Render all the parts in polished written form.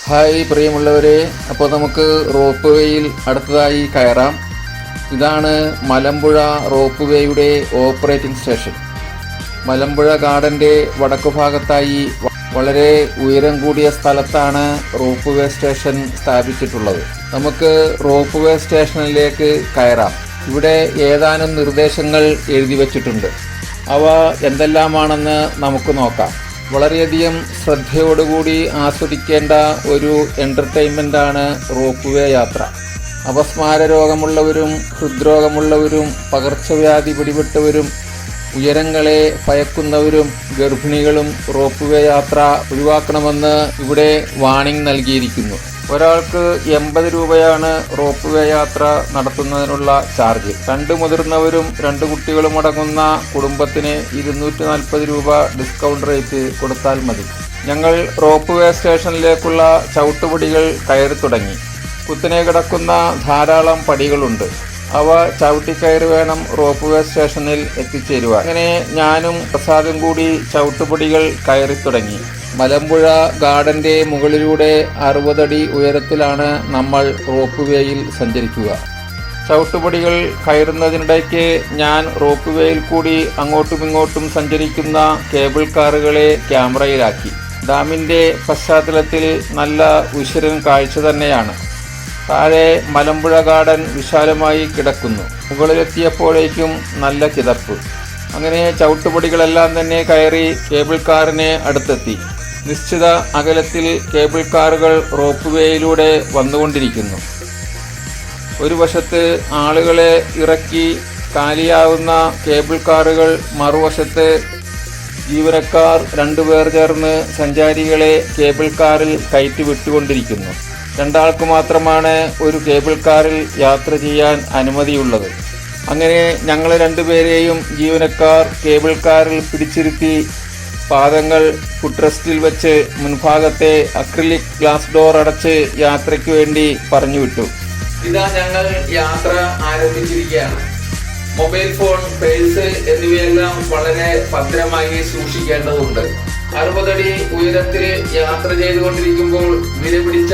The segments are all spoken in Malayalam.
ഹായ് പ്രിയമുള്ളവരെ, അപ്പോൾ നമുക്ക് റോപ്പ് വേയിൽ അടുത്തതായി കയറാം. ഇതാണ് മലമ്പുഴ റോപ്പ് വേയുടെ ഓപ്പറേറ്റിംഗ് സ്റ്റേഷൻ. മലമ്പുഴ ഗാർഡൻ്റെ വടക്കു ഭാഗത്തായി വളരെ ഉയരം കൂടിയ സ്ഥലത്താണ് റോപ്പ് വേ സ്റ്റേഷൻ സ്ഥാപിച്ചിട്ടുള്ളത്. നമുക്ക് റോപ്പ് വേ സ്റ്റേഷനിലേക്ക് കയറാം. ഇവിടെ ഏതാനും നിർദ്ദേശങ്ങൾ എഴുതി വച്ചിട്ടുണ്ട്. അവ എന്തെല്ലാമാണെന്ന് നമുക്ക് നോക്കാം. വളരെയധികം ശ്രദ്ധയോടുകൂടി ആസ്വദിക്കേണ്ട ഒരു എൻ്റർടൈൻമെൻ്റാണ് റോപ്പ് വേ യാത്ര. അപസ്മാര രോഗമുള്ളവരും ഹൃദ്രോഗമുള്ളവരും പകർച്ചവ്യാധി പിടിപെട്ടവരും ഉയരങ്ങളെ ഭയക്കുന്നവരും ഗർഭിണികളും റോപ്പ് വേ യാത്ര ഒഴിവാക്കണമെന്ന് ഇവിടെ വാണിംഗ് നൽകിയിരിക്കുന്നു. ഒരാൾക്ക് 80 രൂപയാണ് റോപ്പ് വേ യാത്ര നടത്തുന്നതിനുള്ള ചാർജ്. 2 മുതിർന്നവരും 2 കുട്ടികളും അടങ്ങുന്ന കുടുംബത്തിന് 240 രൂപ ഡിസ്കൗണ്ട് റേറ്റ് കൊടുത്താൽ മതി. ഞങ്ങൾ റോപ്പ് വേ സ്റ്റേഷനിലേക്കുള്ള ചവിട്ടുപടികൾ കയറി തുടങ്ങി. കുത്തനെ കിടക്കുന്ന ധാരാളം പടികളുണ്ട്. അവ ചവിട്ടിക്കയറി വേണം റോപ്പ് വേ സ്റ്റേഷനിൽ എത്തിച്ചേരുവാൻ. അങ്ങനെ ഞാനും പ്രസാദും കൂടി ചവിട്ടുപടികൾ കയറി തുടങ്ങി. മലമ്പുഴ ഗാർഡൻ്റെ മുകളിലൂടെ 60 അടി ഉയരത്തിലാണ് നമ്മൾ റോപ്പ് വേയിൽ സഞ്ചരിക്കുക. ചവിട്ടുപടികൾ കയറുന്നതിനിടയ്ക്ക് ഞാൻ റോപ്പ് വേയിൽ കൂടി അങ്ങോട്ടും ഇങ്ങോട്ടും സഞ്ചരിക്കുന്ന കേബിൾ കാറുകളെ ക്യാമറയിലാക്കി. ഡാമിൻ്റെ പശ്ചാത്തലത്തിൽ നല്ല ഉശിരൻ കാഴ്ച തന്നെയാണ്. താഴെ മലമ്പുഴ ഗാർഡൻ വിശാലമായി കിടക്കുന്നു. മുകളിലെത്തിയപ്പോഴേക്കും നല്ല കിതപ്പ്. അങ്ങനെ ചവിട്ടുപടികളെല്ലാം തന്നെ കയറി കേബിൾ കാറിന് അടുത്തെത്തി. നിശ്ചിത അകലത്തിൽ കേബിൾ കാറുകൾ റോപ്പ് വേയിലൂടെ വന്നുകൊണ്ടിരിക്കുന്നു. ഒരു വശത്ത് ആളുകളെ ഇറക്കി കാലിയാവുന്ന കേബിൾ കാറുകൾ, മറുവശത്ത് ജീവനക്കാർ 2 പേർ ചേർന്ന് സഞ്ചാരികളെ കേബിൾ കാറിൽ കയറ്റി വിട്ടുകൊണ്ടിരിക്കുന്നു. 2 ആൾക്ക് മാത്രമാണ് ഒരു കേബിൾ കാറിൽ യാത്ര ചെയ്യാൻ അനുമതിയുള്ളത്. അങ്ങനെ ഞങ്ങൾ 2 പേരെയും ജീവനക്കാർ കേബിൾ കാറിൽ പിടിച്ചിരുത്തി പാദങ്ങൾ ഫുട് റെസ്റ്റിൽ വെച്ച് മുൻഭാഗത്തെ അക്രിലിക് ഗ്ലാസ് ഡോർ അടച്ച് യാത്രയ്ക്ക് വേണ്ടി പറഞ്ഞു വിട്ടു. ഇതാ ഞങ്ങൾ യാത്ര ആരംഭിച്ചിരിക്കുകയാണ്. മൊബൈൽ ഫോൺ, പേഴ്സ് എന്നിവയെല്ലാം വളരെ ഭദ്രമായി സൂക്ഷിക്കേണ്ടതുണ്ട്. 60 അടി ഉയരത്തിൽ യാത്ര ചെയ്തുകൊണ്ടിരിക്കുമ്പോൾ വിലപിടിച്ച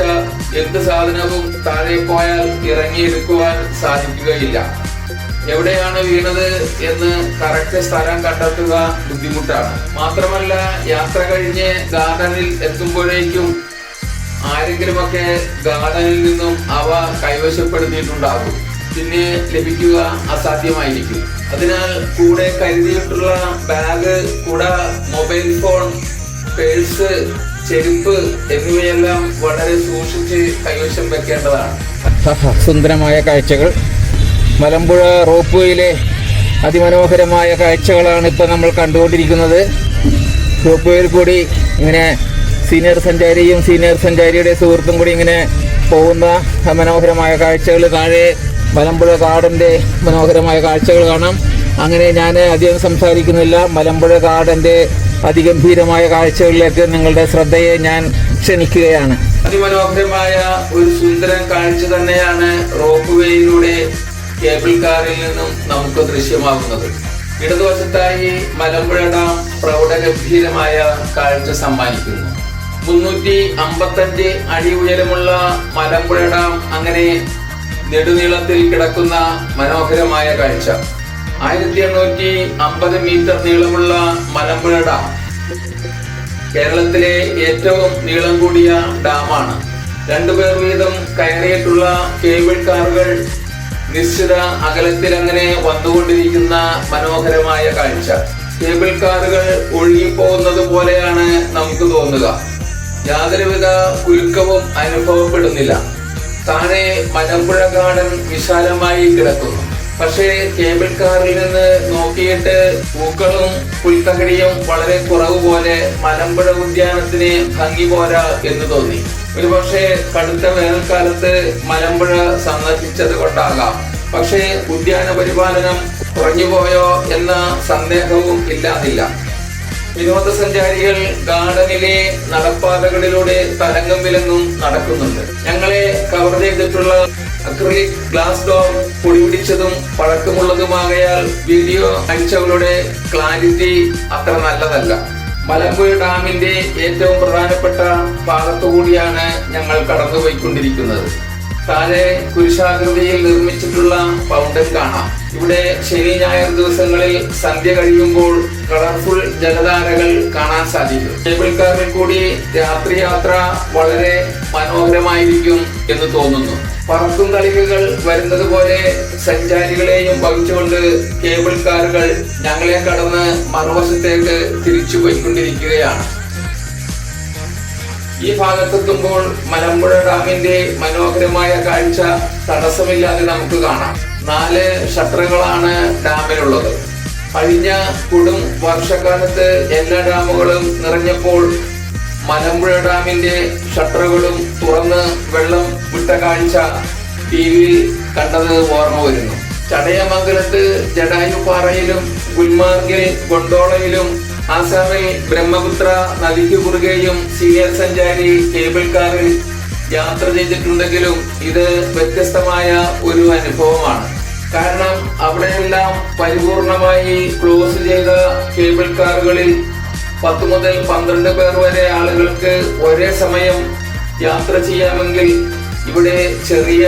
എന്ത് സാധനവും താഴെ പോയാൽ ഇറങ്ങിയെടുക്കുവാൻ സാധിക്കുകയില്ല. എവിടെയാണ് വീണത് എന്ന് കറക്റ്റ് സ്ഥലം കണ്ടെത്തുക ബുദ്ധിമുട്ടാണ്. മാത്രമല്ല, യാത്ര കഴിഞ്ഞ് ഗാർഡനിൽ എത്തുമ്പോഴേക്കും ആരെങ്കിലുമൊക്കെ ഗാർഡനിൽ നിന്നും അവ കൈവശപ്പെടുത്തിയിട്ടുണ്ടാകും. പിന്നെ ലഭിക്കുക അസാധ്യമായിരിക്കും. അതിനാൽ കൂടെ കരുതിയിട്ടുള്ള ബാഗ്, കുട, മൊബൈൽ ഫോൺ, പേഴ്സ്, ചെരുപ്പ് എന്നിവയെല്ലാം വളരെ സൂക്ഷിച്ച് കൈവശം വെക്കേണ്ടതാണ്. സുന്ദരമായ കാഴ്ചകൾ. മലമ്പുഴ റോപ്പ് വേയിലെ അതിമനോഹരമായ കാഴ്ചകളാണ് ഇപ്പോൾ നമ്മൾ കണ്ടുകൊണ്ടിരിക്കുന്നത്. റോപ്പ് വേയിൽ കൂടി ഇങ്ങനെ സീനിയർ സഞ്ചാരിയുടെ സുഹൃത്തും കൂടി ഇങ്ങനെ പോകുന്ന മനോഹരമായ കാഴ്ചകൾ. താഴെ മലമ്പുഴ ഗാർഡൻ്റെ മനോഹരമായ കാഴ്ചകൾ കാണാം. അങ്ങനെ ഞാൻ അധികം സംസാരിക്കുന്നില്ല. മലമ്പുഴ ഗാർഡൻ്റെ അതിഗംഭീരമായ കാഴ്ചകളിലേക്ക് നിങ്ങളുടെ ശ്രദ്ധയെ ഞാൻ ക്ഷണിക്കുകയാണ്. അതിമനോഹരമായ ഒരു സുന്ദരൻ കാഴ്ച തന്നെയാണ് റോപ്പ് വേയിലൂടെ കേബിൾ കാറിൽ നിന്നും നമുക്ക് ദൃശ്യമാകുന്നത്. ഇടതുവശത്തായി മലമ്പുഴ ഡാം പ്രൗഢഗംഭീരമായ കാഴ്ച സമ്മാനിക്കുന്നു. 355 അടി ഉയരമുള്ള മലമ്പുഴ ഡാം അങ്ങനെ നെടുനീളത്തിൽ കിടക്കുന്ന മനോഹരമായ കാഴ്ച. 1850 മീറ്റർ നീളമുള്ള മലമ്പുഴ ഡാം കേരളത്തിലെ ഏറ്റവും നീളം കൂടിയ ഡാമാണ്. 2 പേർ വീതം കയറിയിട്ടുള്ള കേബിൾ കാറുകൾ നിശ്ചിത അകലത്തിൽ അങ്ങനെ വന്നുകൊണ്ടിരിക്കുന്ന മനോഹരമായ കാഴ്ച. കേബിൾ കാറുകൾ ഒഴുകിപ്പോകുന്നത് പോലെയാണ് നമുക്ക് തോന്നുക. യാതൊരുവിധ കുലുക്കവും അനുഭവപ്പെടുന്നില്ല. താഴെ മലമ്പുഴ ഗാർഡൻ വിശാലമായി കിടക്കുന്നു. പക്ഷേ കേബിൾ കാറിൽ നിന്ന് നോക്കിയിട്ട് പൂക്കളും പുൽത്തകിടിയും വളരെ കുറവ് പോലെ മലമ്പുഴ ഉദ്യാനത്തിന് ഭംഗി പോരാ എന്ന് തോന്നി. ഒരുപക്ഷെ കടുത്ത വേനൽക്കാലത്ത് മലമ്പുഴ സന്ദർശിച്ചത് കൊണ്ടാകാം. പക്ഷേ ഉദ്യാന പരിപാലനം കുറഞ്ഞുപോയോ എന്ന സന്ദേഹവും ഇല്ലാതില്ല. വിനോദസഞ്ചാരികൾ ഗാർഡനിലെ നടപ്പാതകളിലൂടെ തലങ്ങും വിലങ്ങും നടക്കുന്നുണ്ട്. ഞങ്ങളെ കവർ ചെയ്തിട്ടുള്ള അക്രിലിക് ഗ്ലാസ് ഡോർ പൊടിപിടിച്ചതും പഴക്കമുള്ളതുമാകയാൽ വീഡിയോ കാഴ്ചകളുടെ ക്ലാരിറ്റി അത്ര നല്ലതല്ല. മലമ്പുഴ ഡാമിന്റെ ഏറ്റവും പ്രധാനപ്പെട്ട ഭാഗത്തുകൂടിയാണ് ഞങ്ങൾ കടന്നുപോയിക്കൊണ്ടിരിക്കുന്നത്. താഴെ കുരിശാകൃതിയിൽ നിർമ്മിച്ചിട്ടുള്ള ഫൗണ്ടൻ കാണാം. ഇവിടെ ശനി ഞായർ ദിവസങ്ങളിൽ സന്ധ്യ കഴിയുമ്പോൾ കളർഫുൾ ജലധാരകൾ കാണാൻ സാധിക്കും. കേബിൾ കാറിൽ കൂടി രാത്രി യാത്ര വളരെ മനോഹരമായിരിക്കും എന്ന് തോന്നുന്നു. പറക്കും തളികകൾ വരുന്നത് പോലെ സഞ്ചാരികളെയും വഹിച്ചുകൊണ്ട് കേബിൾ കാറുകൾ ഞങ്ങളെ കടന്ന് മറുവശത്തേക്ക് തിരിച്ചു പോയിക്കൊണ്ടിരിക്കുകയാണ്. ഈ ഭാഗത്തെത്തുമ്പോൾ മലമ്പുഴ ഡാമിന്റെ മനോഹരമായ കാഴ്ച തടസ്സമില്ലാതെ നമുക്ക് കാണാം. 4 ഷട്ടറുകളാണ് ഡാമിലുള്ളത്. കഴിഞ്ഞ കൊടും വർഷക്കാലത്ത് എല്ലാ ഡാമുകളും നിറഞ്ഞപ്പോൾ മലമ്പുഴ ഡാമിന്റെ ഷട്ടറുകളും തുറന്ന് വെള്ളം വിട്ട കാഴ്ച ടിവിയിൽ കണ്ടത് ഓർമ്മ വരുന്നു. ചടയമംഗലത്ത് ജടായുപ്പാറയിലും ഗുൽമാർഗിൽ ഗൊണ്ടോളയിലും ആസാമിൽ ബ്രഹ്മപുത്ര നദിക്ക് കുറുകെയും സീനിയർ സഞ്ചാരി കേബിൾ കാറിൽ യാത്ര ചെയ്തിട്ടുണ്ടെങ്കിലും ഇത് വ്യത്യസ്തമായ ഒരു അനുഭവമാണ്. കാരണം അവിടെയെല്ലാം പരിപൂർണമായി ക്ലോസ് ചെയ്ത കേബിൾ കാറുകളിൽ 10 മുതൽ 12 പേർ വരെ ആളുകൾക്ക് ഒരേ സമയം യാത്ര ചെയ്യാമെങ്കിൽ ഇവിടെ ചെറിയ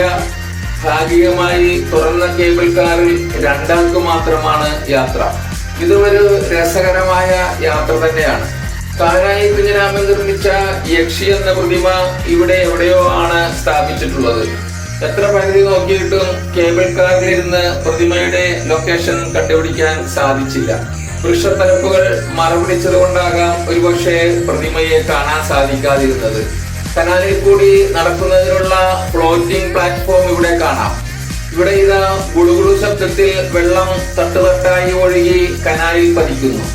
ഭാഗികമായി തുറന്ന കേബിൾ കാറിൽ 2 ആൾക്ക് മാത്രമാണ് യാത്ര. ഇതൊരു രസകരമായ യാത്ര തന്നെയാണ്. കാനായി കുഞ്ഞിരാമൻ നിർമ്മിച്ച യക്ഷി എന്ന പ്രതിമ ഇവിടെ എവിടെയോ ആണ് സ്ഥാപിച്ചിട്ടുള്ളത്. എത്ര പരിധി നോക്കിയിട്ടും കേബിൾ കാറിലിരുന്ന് പ്രതിമയുടെ ലൊക്കേഷൻ കണ്ടുപിടിക്കാൻ സാധിച്ചില്ല. വൃക്ഷത്തലപ്പുകൾ മറപിടിച്ചത് കൊണ്ടാകാം ഒരുപക്ഷെ പ്രതിമയെ കാണാൻ സാധിക്കാതിരുന്നത്. കനാലിൽ കൂടി നടക്കുന്നതിനുള്ള ഫ്ലോറ്റിംഗ് പ്ലാറ്റ്ഫോം ഇവിടെ കാണാം. ഇവിടെ ഇതാ ഗുളുഗുളു ശബ്ദത്തിൽ വെള്ളം തട്ടുതട്ടായി ഒഴുകി കനാലിൽ പതിക്കുന്നു.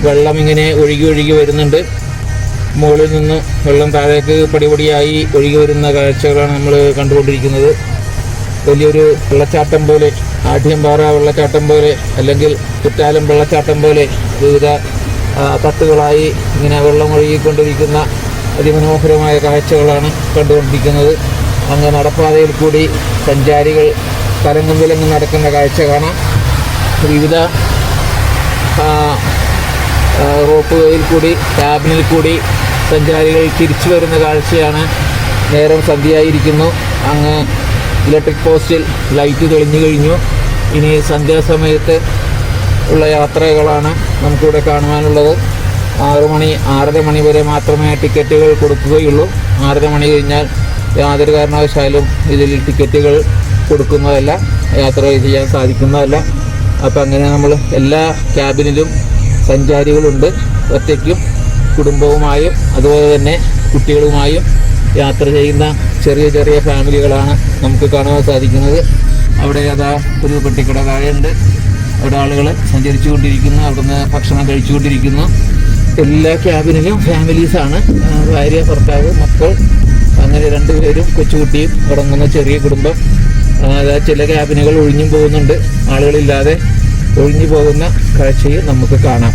വെള്ളം ഇങ്ങനെ ഒഴുകി ഒഴുകി വരുന്നുണ്ട്. മുകളിൽ നിന്ന് വെള്ളം താഴേക്ക് പടിപടിയായി ഒഴുകി വരുന്ന കാഴ്ചകളാണ് നമ്മൾ കണ്ടുകൊണ്ടിരിക്കുന്നത്. വലിയൊരു വെള്ളച്ചാട്ടം പോലെ, ആഢ്യംപാറ വെള്ളച്ചാട്ടം പോലെ, അല്ലെങ്കിൽ കുറ്റാലം വെള്ളച്ചാട്ടം പോലെ വിവിധ തട്ടുകളായി ഇങ്ങനെ വെള്ളം ഒഴുകിക്കൊണ്ടിരിക്കുന്ന അതിമനോഹരമായ കാഴ്ചകളാണ് കണ്ടുകൊണ്ടിരിക്കുന്നത്. അങ്ങ് നടപ്പാതയിൽ കൂടി സഞ്ചാരികൾ തലങ്ങും വിലങ്ങും നടക്കുന്ന കാഴ്ച കാണാം. വിവിധ റോപ്പ് വേയിൽ കൂടി, ക്യാബിനിൽ കൂടി സഞ്ചാരികൾ തിരിച്ചു വരുന്ന കാഴ്ചയാണ്. നേരം സന്ധ്യയായിരിക്കുന്നു. അങ്ങ് ഇലക്ട്രിക് പോസ്റ്റിൽ ലൈറ്റ് തെളിഞ്ഞു കഴിഞ്ഞു. ഇനി സന്ധ്യാസമയത്ത് ഉള്ള യാത്രകളാണ് നമുക്കിവിടെ കാണുവാനുള്ളത്. 6 മണി 6:30 മണി വരെ മാത്രമേ ടിക്കറ്റുകൾ കൊടുക്കുകയുള്ളൂ. 6:30 മണി കഴിഞ്ഞാൽ യാതൊരു കാരണവശാലും ഇതിൽ ടിക്കറ്റുകൾ കൊടുക്കുന്നതല്ല, യാത്ര ചെയ്യാൻ സാധിക്കുന്നതല്ല. അപ്പം അങ്ങനെ നമ്മൾ എല്ലാ ക്യാബിനിലും സഞ്ചാരികളുണ്ട്. ഒറ്റയ്ക്കും കുടുംബവുമായും അതുപോലെ തന്നെ കുട്ടികളുമായും യാത്ര ചെയ്യുന്ന ചെറിയ ചെറിയ ഫാമിലികളാണ് നമുക്ക് കാണാൻ സാധിക്കുന്നത്. അവിടെ അതാ ഒരു പെട്ടിക്കട താഴെയുണ്ട്. അവിടെ ആളുകൾ സഞ്ചരിച്ചു കൊണ്ടിരിക്കുന്നു, അവിടുന്ന് ഭക്ഷണം കഴിച്ചുകൊണ്ടിരിക്കുന്നു. എല്ലാ ക്യാബിനിലും ഫാമിലീസാണ്. ഭാര്യ, ഭർത്താവ്, മക്കൾ, അങ്ങനെ 2 പേരും കൊച്ചുകുട്ടിയും അടങ്ങുന്ന ചെറിയ കുടുംബം. ചില ക്യാബിനുകൾ ഒഴിഞ്ഞു പോകുന്നുണ്ട്. ആളുകളില്ലാതെ ഒഴിഞ്ഞു പോകുന്ന കാഴ്ചയും നമുക്ക് കാണാം.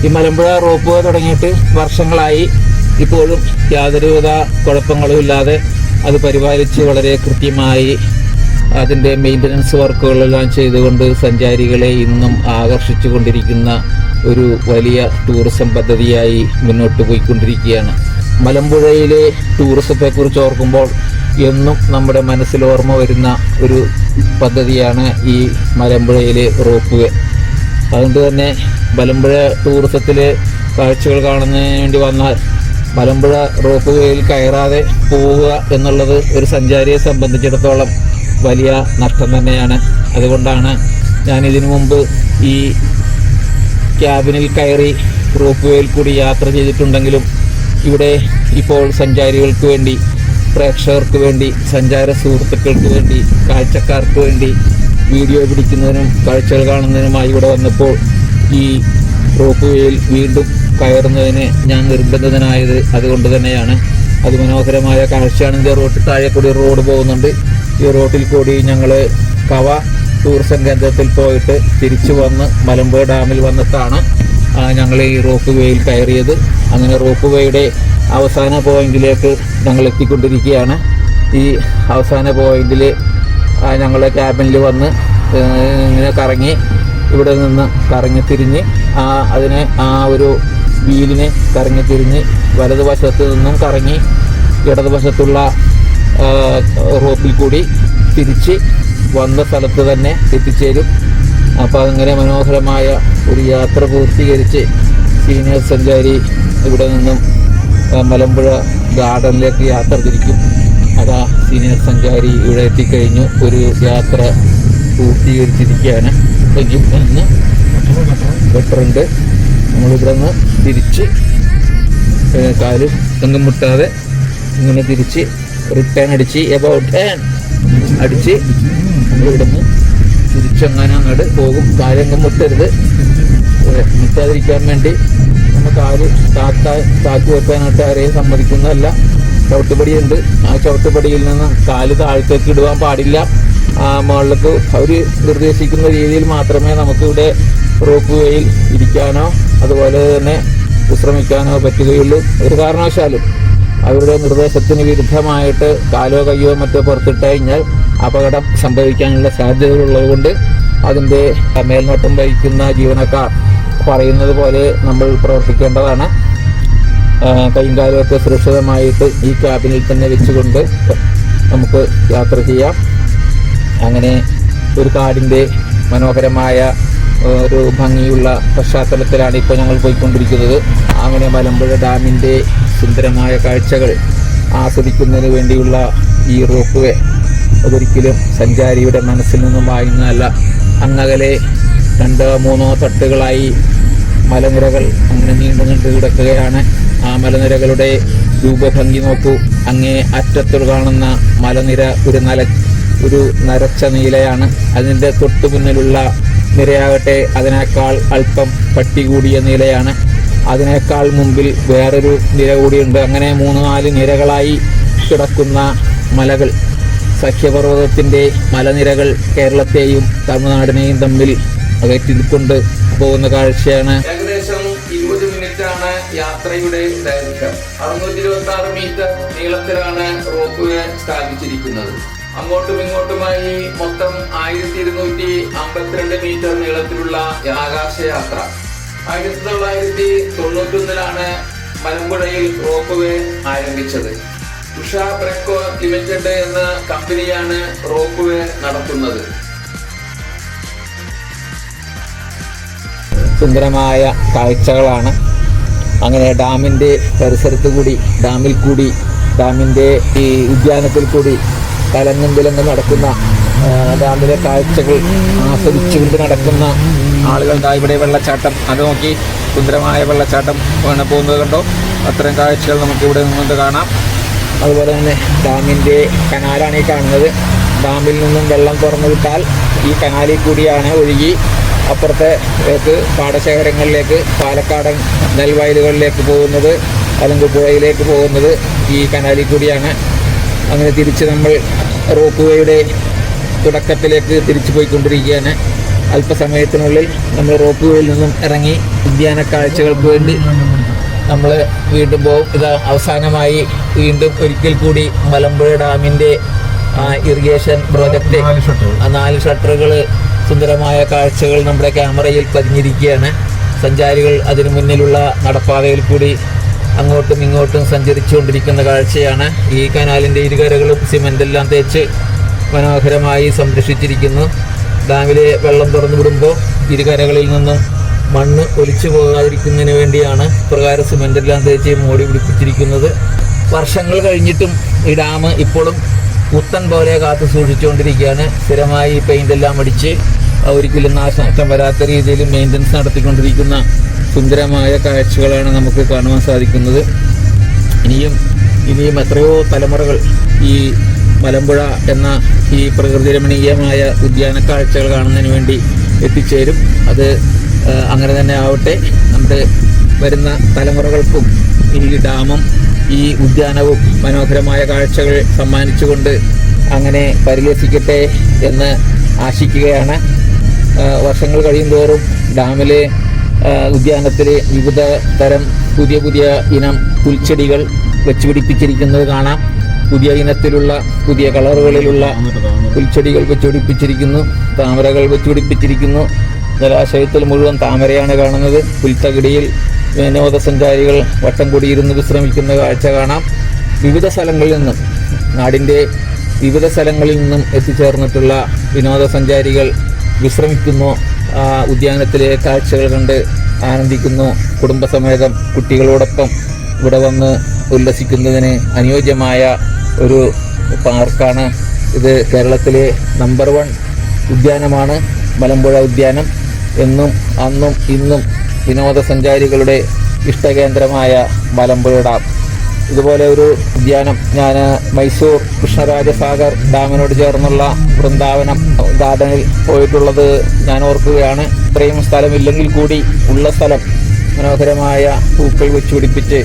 ഈ മലമ്പുഴ റോപ്പ് വേ തുടങ്ങിയിട്ട് വർഷങ്ങളായി. ഇപ്പോഴും യാതൊരുവിധ കുഴപ്പങ്ങളും ഇല്ലാതെ അത് പരിപാലിച്ച് വളരെ കൃത്യമായി അതിൻ്റെ മെയിൻ്റനൻസ് വർക്കുകളെല്ലാം ചെയ്തുകൊണ്ട് സഞ്ചാരികളെ ഇന്നും ആകർഷിച്ചു കൊണ്ടിരിക്കുന്ന ഒരു വലിയ ടൂറിസം പദ്ധതിയായി മുന്നോട്ട് പോയിക്കൊണ്ടിരിക്കുകയാണ്. മലമ്പുഴയിലെ ടൂറിസത്തെക്കുറിച്ച് ഓർക്കുമ്പോൾ എന്നും നമ്മുടെ മനസ്സിൽ ഓർമ്മ വരുന്ന ഒരു പദ്ധതിയാണ് ഈ മലമ്പുഴയിലെ റോപ്പ് വേ. അതുകൊണ്ട് തന്നെ മലമ്പുഴ ടൂറിസത്തിലെ കാഴ്ചകൾ കാണുന്നതിന് വേണ്ടി വന്നാൽ മലമ്പുഴ റോപ്പ് വേയിൽ കയറാതെ പോവുക എന്നുള്ളത് ഒരു സഞ്ചാരിയെ സംബന്ധിച്ചിടത്തോളം വലിയ നഷ്ടം തന്നെയാണ്. അതുകൊണ്ടാണ് ഞാൻ ഇതിനു മുമ്പ് ഈ ക്യാബിനിൽ കയറി റോപ്പ് വേയിൽ കൂടി യാത്ര ചെയ്തിട്ടുണ്ടെങ്കിലും ഇവിടെ ഇപ്പോൾ സഞ്ചാരികൾക്ക് വേണ്ടി, പ്രേക്ഷകർക്ക് വേണ്ടി, സഞ്ചാര സുഹൃത്തുക്കൾക്ക് വേണ്ടി, കാഴ്ചക്കാർക്ക് വേണ്ടി വീഡിയോ പിടിക്കുന്നതിനും കാഴ്ചകൾ കാണുന്നതിനുമായി ഇവിടെ വന്നപ്പോൾ ഈ റോപ്പ് വേയിൽ വീണ്ടും കയറുന്നതിന് ഞാൻ നിർബന്ധിതനായത് അതുകൊണ്ട് തന്നെയാണ്. അതിമനോഹരമായ കാഴ്ചയാണ്. ഇതിൻ്റെ റോഡ് താഴെ കൂടി റോഡ് പോകുന്നുണ്ട്. ഈ റോഡിൽ കൂടി ഞങ്ങൾ കവ ടൂറിസം കേന്ദ്രത്തിൽ പോയിട്ട് തിരിച്ചു വന്ന് മലമ്പുഴ ഡാമിൽ വന്നിട്ടാണ് ഞങ്ങൾ ഈ റോപ്പ് വേയിൽ കയറിയത്. അങ്ങനെ റോപ്പ് വേയുടെ അവസാന പോയിന്റിലേക്ക് ഞങ്ങൾ എത്തിക്കൊണ്ടിരിക്കുകയാണ്. ഈ അവസാന പോയിന്റിൽ ഞങ്ങൾ ക്യാബിനിൽ വന്ന് ഇങ്ങനെ കറങ്ങി ഇവിടെ നിന്ന് കറങ്ങിത്തിരിഞ്ഞ് അതിനെ ആ ഒരു വീലിനെ കറങ്ങിത്തിരിഞ്ഞ് വലതുവശത്ത് നിന്നും കറങ്ങി ഇടതുവശത്തുള്ള റോപ്പിൽ കൂടി തിരിച്ച് വന്ന സ്ഥലത്ത് തന്നെ എത്തിച്ചേരും. അപ്പോൾ അങ്ങനെ മനോഹരമായ ഒരു യാത്ര പൂർത്തീകരിച്ച് സീനിയർ സഞ്ചാരി ഇവിടെ നിന്നും മലമ്പുഴ ഗാർഡനിലേക്ക് യാത്ര തിരിക്കും. അതാ സീനിയർ സഞ്ചാരി ഇവിടെ എത്തിക്കഴിഞ്ഞു. ഒരു യാത്ര പൂർത്തീകരിച്ചിരിക്കുകയാണ്. നിന്ന് ഗട്ടറുണ്ട്. നമ്മളിവിടെ നിന്ന് തിരിച്ച് കാലും എങ്ങും മുട്ടാതെ ഇങ്ങനെ തിരിച്ച് റിട്ടേൺ അടിച്ച് എബൌട്ട് അടിച്ച് നമ്മളിവിടെ നിന്ന് തിരിച്ചങ്ങനെ അങ്ങോട്ട് പോകും. കാലെങ്ങും മുട്ടരുത്. മുട്ടാതിരിക്കാൻ വേണ്ടി നമ്മൾ കാല് താക്ക് വെക്കാനായിട്ട് ആരെയും സമ്മതിക്കുന്നതല്ല. ചവിട്ടുപടിയുണ്ട്. ആ ചവിട്ടുപടിയിൽ നിന്ന് കാല് താഴത്തേക്ക് ഇടുവാൻ പാടില്ല. മുകളിലേക്ക് അവർ നിർദ്ദേശിക്കുന്ന രീതിയിൽ മാത്രമേ നമുക്കിവിടെ റോപ്പ് വേയിൽ ഇരിക്കാനോ അതുപോലെ തന്നെ വിശ്രമിക്കാനോ പറ്റുകയുള്ളൂ. ഒരു കാരണവശാലും അവരുടെ നിർദ്ദേശത്തിന് വിരുദ്ധമായിട്ട് കാലോ കയ്യോ മറ്റോ പുറത്തിട്ട് കഴിഞ്ഞാൽ അപകടം സംഭവിക്കാനുള്ള സാധ്യതകളുള്ളത് കൊണ്ട് അതിൻ്റെ മേൽനോട്ടം വഹിക്കുന്ന ജീവനക്കാർ പറയുന്നത് പോലെ നമ്മൾ പ്രവർത്തിക്കേണ്ടതാണ്. കൈയും കാലുമൊക്കെ സുരക്ഷിതമായിട്ട് ഈ ക്യാബിനിൽ തന്നെ വെച്ചുകൊണ്ട് നമുക്ക് യാത്ര ചെയ്യാം. അങ്ങനെ ഒരു കാടിൻ്റെ മനോഹരമായ ഒരു ഭംഗിയുള്ള പശ്ചാത്തലത്തിലാണ് ഇപ്പോൾ ഞങ്ങൾ പോയിക്കൊണ്ടിരിക്കുന്നത്. അങ്ങനെ മലമ്പുഴ ഡാമിൻ്റെ സുന്ദരമായ കാഴ്ചകൾ ആസ്വദിക്കുന്നതിന് വേണ്ടിയുള്ള ഈ റോപ്പ് വേ അതൊരിക്കലും സഞ്ചാരിയുടെ മനസ്സിൽ നിന്നും വായുന്നതല്ല. അങ്ങകലെ 2-3 തട്ടുകളായി മലനിരകൾ അങ്ങനെ നീണ്ടു കിടക്കുകയാണ്. ആ മലനിരകളുടെ രൂപഭംഗി നോക്കൂ. അങ്ങേ അറ്റത്തിൽ കാണുന്ന മലനിര ഒരു നരച്ച നീലയാണ്. അതിൻ്റെ തൊട്ടു മുന്നിലുള്ള നിരയാകട്ടെ അതിനേക്കാൾ അല്പം പട്ടി കൂടിയ നീലയാണ്. അതിനേക്കാൾ മുമ്പിൽ വേറൊരു നിര കൂടിയുണ്ട്. അങ്ങനെ 3-4 നിരകളായി കിടക്കുന്ന മലകൾ, സഖ്യപർവ്വതത്തിൻ്റെ മലനിരകൾ കേരളത്തെയും തമിഴ്നാടിനെയും തമ്മിൽ അകറ്റിക്കൊണ്ട് പോകുന്ന കാഴ്ചയാണ്. ഏകദേശം 20 മിനിറ്റാണ് യാത്രയുടെ ദൈർഘ്യം. 626 മീറ്റർ നീളത്തിലാണ് റോപ്പ് വേ സ്ഥാപിച്ചിരിക്കുന്നത്. അങ്ങോട്ടും ഇങ്ങോട്ടുമായി മൊത്തം 1252 മീറ്റർ നീളത്തിലുള്ള ആകാശയാത്ര. 1991 മലമ്പുഴയിൽ റോപ്പ് വേ ആരംഭിച്ചത്. ഉഷ ബ്രെക്കോ ലിമിറ്റഡ് എന്ന കമ്പനിയാണ് റോപ്പ് വേ നടത്തുന്നത്. സുന്ദരമായ കാഴ്ചകളാണ്. അങ്ങനെ ഡാമിൻ്റെ പരിസരത്ത് കൂടി, ഡാമിൻ്റെ ഈ ഉദ്യാനത്തിൽ കൂടി തലങ്ങും വിലങ്ങും നടക്കുന്ന ഡാമിലെ കാഴ്ചകൾ ആസ്വദിച്ചുകൊണ്ട് നടക്കുന്ന ആളുകളുടെ ഇവിടെ വെള്ളച്ചാട്ടം, അത് നോക്കി സുന്ദരമായ വെള്ളച്ചാട്ടം പോകുന്നത് കണ്ടോ. അത്തരം കാഴ്ചകൾ നമുക്കിവിടെ നിന്നുകൊണ്ട് കാണാം. അതുപോലെ തന്നെ ഡാമിൻ്റെ കനാലാണ് ഈ കാണുന്നത്. ഡാമിൽ നിന്നും വെള്ളം തുറന്നു വിട്ടാൽ ഈ കനാലിൽ കൂടിയാണ് ഒഴുകി അപ്പുറത്തേക്ക് പാടശേഖരങ്ങളിലേക്ക്, പാലക്കാടൻ നെൽവയലുകളിലേക്ക് പോകുന്നത്, അല്ലെങ്കിൽ പുഴയിലേക്ക് പോകുന്നത് ഈ കനാലിൽ കൂടിയാണ്. അങ്ങനെ തിരിച്ച് നമ്മൾ റോപ്പ് വേയുടെ തുടക്കത്തിലേക്ക് തിരിച്ചു പോയിക്കൊണ്ടിരിക്കുകയാണ്. അല്പസമയത്തിനുള്ളിൽ നമ്മൾ റോപ്പ് വേയിൽ നിന്നും ഇറങ്ങി ഉദ്യാന കാഴ്ചകൾക്ക് വേണ്ടി നമ്മൾ വീണ്ടും പോകും. ഇത് അവസാനമായി വീണ്ടും ഒരിക്കൽ കൂടി മലമ്പുഴ ഡാമിൻ്റെ ഇറിഗേഷൻ പ്രോജക്റ്റ് 4 ഷട്ടറുകൾ, സുന്ദരമായ കാഴ്ചകൾ നമ്മുടെ ക്യാമറയിൽ പതിഞ്ഞിരിക്കുകയാണ്. സഞ്ചാരികൾ അതിനു മുന്നിലുള്ള നടപ്പാതയിൽ കൂടി അങ്ങോട്ടും ഇങ്ങോട്ടും സഞ്ചരിച്ചുകൊണ്ടിരിക്കുന്ന കാഴ്ചയാണ്. ഈ കനാലിൻ്റെ ഇരുകരകളും സിമെൻ്റെല്ലാം തേച്ച് മനോഹരമായി സംരക്ഷിച്ചിരിക്കുന്നു. ഡാമിലെ വെള്ളം തുറന്നു വിടുമ്പോൾ ഇരുകരകളിൽ നിന്നും മണ്ണ് ഒലിച്ചു പോകാതിരിക്കുന്നതിന് വേണ്ടിയാണ് പ്രകാരം സിമെൻ്റെല്ലാം തേച്ച് മൂടി പിടിപ്പിച്ചിരിക്കുന്നത്. വർഷങ്ങൾ കഴിഞ്ഞിട്ടും ഈ ഡാം ഇപ്പോഴും പുത്തൻ പോലെ കാത്തു സൂക്ഷിച്ചുകൊണ്ടിരിക്കുകയാണ്. സ്ഥിരമായി പെയിൻ്റെല്ലാം അടിച്ച് ഒരിക്കലും നാശനഷ്ടം വരാത്ത രീതിയിൽ മെയിൻ്റനൻസ് നടത്തിക്കൊണ്ടിരിക്കുന്ന സുന്ദരമായ കാഴ്ചകളാണ് നമുക്ക് കാണുവാൻ സാധിക്കുന്നത്. ഇനിയും എത്രയോ തലമുറകൾ ഈ മലമ്പുഴ എന്ന ഈ പ്രകൃതി രമണീയമായ ഉദ്യാന കാഴ്ചകൾ കാണുന്നതിന് വേണ്ടി എത്തിച്ചേരും. അത് അങ്ങനെ തന്നെ ആവട്ടെ. നമ്മുടെ വരുന്ന തലമുറകൾക്കും ഈ ഡാമും ഈ ഉദ്യാനവും മനോഹരമായ കാഴ്ചകൾ സമ്മാനിച്ചുകൊണ്ട് അങ്ങനെ പരിലസിക്കട്ടെ എന്ന് ആശിക്കുകയാണ്. വർഷങ്ങൾ കഴിയും തോറും ഡാമിലെ ഉദ്യാനത്തിൽ വിവിധ തരം പുതിയ ഇനം പുൽച്ചെടികൾ വെച്ചുപിടിപ്പിച്ചിരിക്കുന്നത് കാണാം. പുതിയ ഇനത്തിലുള്ള പുതിയ കളറുകളിലുള്ള പുൽച്ചെടികൾ വെച്ചുപിടിപ്പിച്ചിരിക്കുന്നു, താമരകൾ വെച്ചുപിടിപ്പിച്ചിരിക്കുന്നു. ജലാശയത്തിൽ മുഴുവൻ താമരയാണ് കാണുന്നത്. പുൽത്തകിടിയിൽ വിനോദസഞ്ചാരികൾ വട്ടം കൂടിയിരുന്ന് വിശ്രമിക്കുന്ന കാഴ്ച കാണാം. വിവിധ സ്ഥലങ്ങളിൽ നിന്നും, നാടിൻ്റെ വിവിധ സ്ഥലങ്ങളിൽ നിന്നും എത്തിച്ചേർന്നിട്ടുള്ള വിനോദസഞ്ചാരികൾ വിശ്രമിക്കുന്നു. ഉദ്യാനത്തിലെ കാഴ്ചകൾ കണ്ട് ആനന്ദിക്കുന്നു. കുടുംബസമേതം കുട്ടികളോടൊപ്പം ഇവിടെ വന്ന് ഉല്ലസിക്കുന്നതിന് അനുയോജ്യമായ ഒരു പാർക്കാണ് ഇത്. കേരളത്തിലെ നമ്പർ 1 ഉദ്യാനമാണ് മലമ്പുഴ ഉദ്യാനം. എന്നും അന്നും ഇന്നും വിനോദസഞ്ചാരികളുടെ ഇഷ്ടകേന്ദ്രമായ മലമ്പുഴ ഡാം. ഇതുപോലെ ഒരു ഉദ്യാനം ഞാൻ മൈസൂർ കൃഷ്ണരാജസാഗർ ഡാമിനോട് ചേർന്നുള്ള വൃന്ദാവനം ഗാർഡനിൽ പോയിട്ടുള്ളത് ഞാൻ ഓർക്കുകയാണ്. ഇത്രയും സ്ഥലമില്ലെങ്കിൽ കൂടി ഉള്ള സ്ഥലം മനോഹരമായ പൂക്കൾ വെച്ചുപിടിപ്പിച്ച്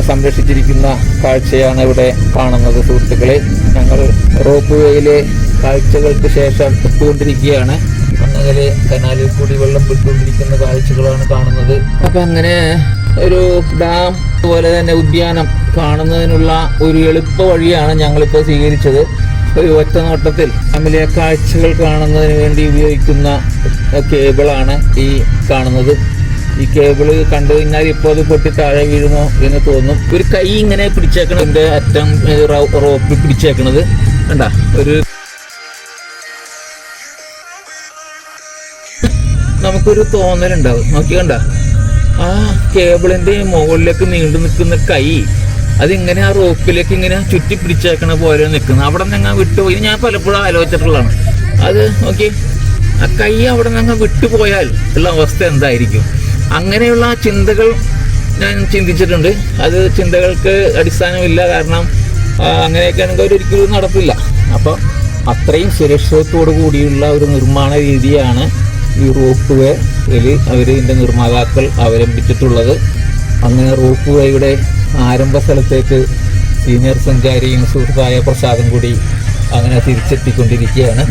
സംരക്ഷിച്ചിരിക്കുന്ന കാഴ്ചയാണ് ഇവിടെ കാണുന്നത്. സുഹൃത്തുക്കളെ, ഞങ്ങൾ റോപ്പ് വേയിലെ കാഴ്ചകൾക്ക് ശേഷം എത്തിക്കൊണ്ടിരിക്കുകയാണ്. അങ്ങനെ കനാലിൽ കൂടി വെള്ളം വിട്ടുകൊണ്ടിരിക്കുന്ന കാഴ്ചകളാണ് കാണുന്നത്. അപ്പം അങ്ങനെ ഒരു ഡാം അതുപോലെ തന്നെ ഉദ്യാനം കാണുന്നതിനുള്ള ഒരു എളുപ്പ വഴിയാണ് ഞങ്ങളിപ്പോൾ സ്വീകരിച്ചത്. ഒരു ഒറ്റ നോട്ടത്തിൽ ഡാമിലെ കാഴ്ചകൾ കാണുന്നതിന് വേണ്ടി ഉപയോഗിക്കുന്ന കേബിളാണ് ഈ കാണുന്നത്. ഈ കേബിള് കണ്ടു കഴിഞ്ഞാൽ ഇപ്പോൾ അത് പൊട്ടി താഴെ വീഴുമോ എന്ന് തോന്നും. ഒരു കൈ ഇങ്ങനെ പിടിച്ചേക്കണതിൻ്റെ അറ്റം റോപ്പിൽ പിടിച്ചേക്കണത് കണ്ട, ഒരു നമുക്കൊരു തോന്നലുണ്ടാവും. നോക്കി കണ്ട, ആ കേബിളിന്റെ മുകളിലേക്ക് നീണ്ടു നിൽക്കുന്ന കൈ അതിങ്ങനെ ആ റോപ്പിലേക്ക് ഇങ്ങനെ ചുറ്റി പിടിച്ചേക്കണ പോലെ നിൽക്കുന്നത്. അവിടെ നിന്ന് വിട്ടുപോയി ഞാൻ പലപ്പോഴും ആലോചിച്ചിട്ടുള്ളതാണ്. അത് നോക്കി, ആ കൈ അവിടെ നിന്ന് വിട്ടുപോയാൽ ഉള്ള അവസ്ഥ എന്തായിരിക്കും? അങ്ങനെയുള്ള ചിന്തകൾ ഞാൻ ചിന്തിച്ചിട്ടുണ്ട്. അത് ചിന്തകൾക്ക് അടിസ്ഥാനമില്ല, കാരണം അങ്ങനെയൊക്കെ ആണെങ്കിൽ ഒരിക്കലും നടപ്പില്ല. അപ്പോൾ അത്രയും സുരക്ഷിതത്തോടു കൂടിയുള്ള ഒരു നിർമ്മാണ രീതിയാണ് ഈ റോപ്പ് വേയിൽ ഇതിൻ്റെ നിർമ്മാതാക്കൾ അവലംബിച്ചിട്ടുള്ളത്. അങ്ങനെ റോപ്പ് വേയുടെ ആരംഭ സ്ഥലത്തേക്ക് സീനിയർ സഞ്ചാരിയും സുഹൃത്തായ പ്രസാദും കൂടി അങ്ങനെ തിരിച്ചെത്തിക്കൊണ്ടിരിക്കുകയാണ്.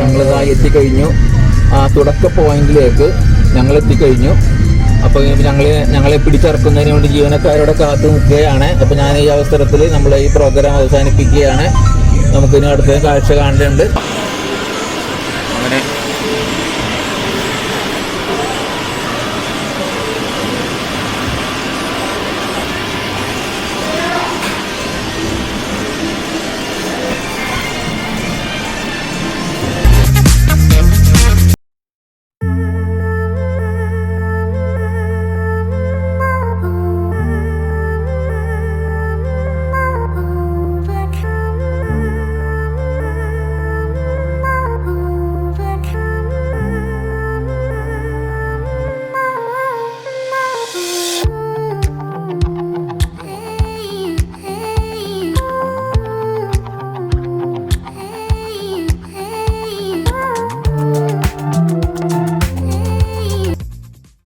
ഞങ്ങളിതായി എത്തിക്കഴിഞ്ഞു. ആ തുടക്ക പോയിന്റിലേക്ക് ഞങ്ങൾ എത്തിക്കഴിഞ്ഞു. അപ്പോൾ ഞങ്ങളെ പിടിച്ചിറക്കുന്നതിന് വേണ്ടി ജീവനക്കാരോടെ കാത്തു നിൽക്കുകയാണ്. അപ്പോൾ ഞാൻ ഈ അവസരത്തിൽ നമ്മൾ ഈ പ്രോഗ്രാം അവസാനിപ്പിക്കുകയാണ്. നമുക്കിനി അടുത്ത കാഴ്ച കാണേണ്ടതുണ്ട്.